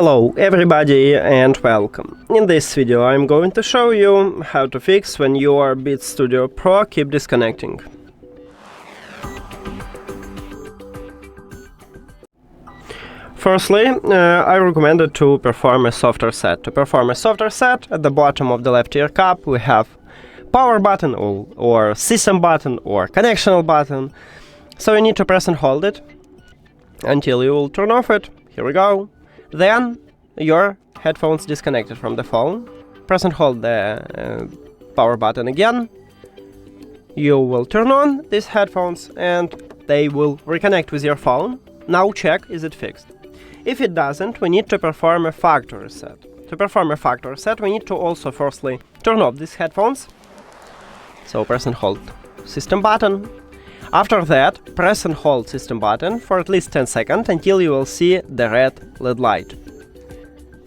Hello everybody and welcome. In this video I'm going to show you how to fix when your Beat Studio Pro keep disconnecting. Firstly, I recommend to perform a soft reset. To perform a soft reset, at the bottom of the left ear cup we have power button or system button or connectional button. So you need to press and hold it until you will turn off it. Here we go. Then your headphones disconnected from the phone. Press and hold the power button again. You will turn on these headphones and they will reconnect with your phone. Now check, is it fixed? If it doesn't, we need to perform a factory reset. To perform a factory reset, we need to also firstly turn off these headphones. So press and hold system button. After that, press and hold system button for at least 10 seconds until you will see the red LED light.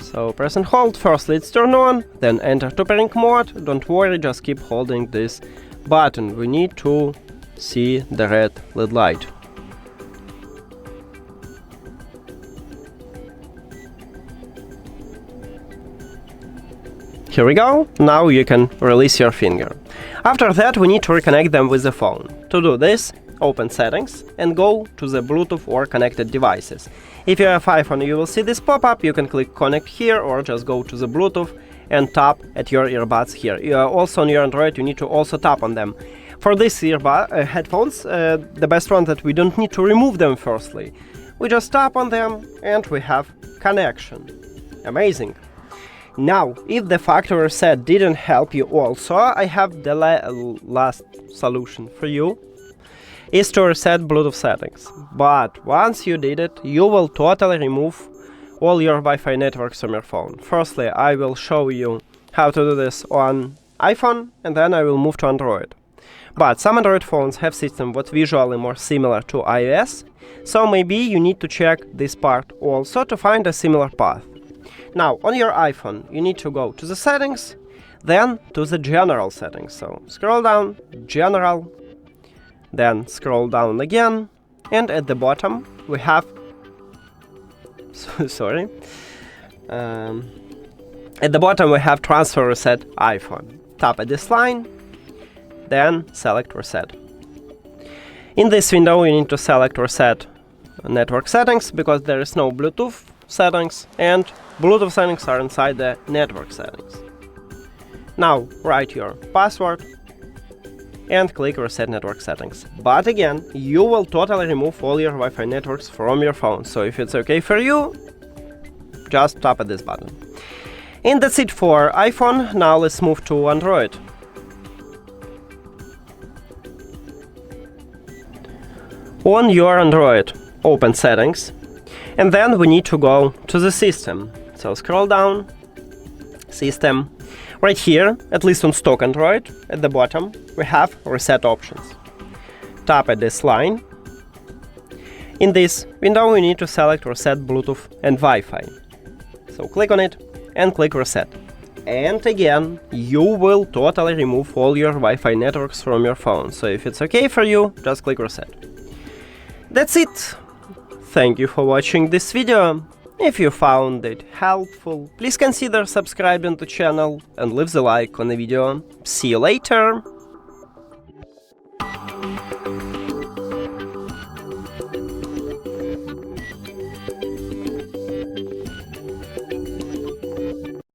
So press and hold, firstly it's turned on, then enter to pairing mode. Don't worry, just keep holding this button. We need to see the red LED light. Here we go, now you can release your finger. After that, we need to reconnect them with the phone. To do this, open Settings and go to the Bluetooth or connected devices. If you have iPhone, you will see this pop-up. You can click Connect here or just go to the Bluetooth and tap at your earbuds here. Also on your Android, you need to also tap on them. For these headphones, the best one that we don't need to remove them firstly. We just tap on them and we have connection. Amazing! Now, if the factory reset didn't help you also, I have the last solution for you, is to reset Bluetooth settings. But once you did it, you will totally remove all your Wi-Fi networks from your phone. Firstly, I will show you how to do this on iPhone, and then I will move to Android. But some Android phones have systems that visually more similar to iOS, so maybe you need to check this part also to find a similar path. Now, on your iPhone, you need to go to the settings, then to the general settings. So scroll down, general, then scroll down again, and at the bottom we have, sorry, at the bottom we have transfer reset iPhone. Tap at this line, then select reset. In this window you need to select reset network settings because there is no Bluetooth settings and Bluetooth settings are inside the network settings. Now write your password and click reset network settings. But again, you will totally remove all your Wi-Fi networks from your phone. So if it's okay for you, just tap at this button. And that's it for iPhone. Now let's move to Android. On your Android, open settings. And then we need to go to the system. So scroll down, system. Right here, at least on stock Android, at the bottom, we have reset options. Tap at this line. In this window, we need to select reset Bluetooth and Wi-Fi. So click on it and click reset. And again, you will totally remove all your Wi-Fi networks from your phone. So if it's okay for you, just click reset. That's it. Thank you for watching this video. If you found it helpful, please consider subscribing to the channel and leave the like on the video. See you later!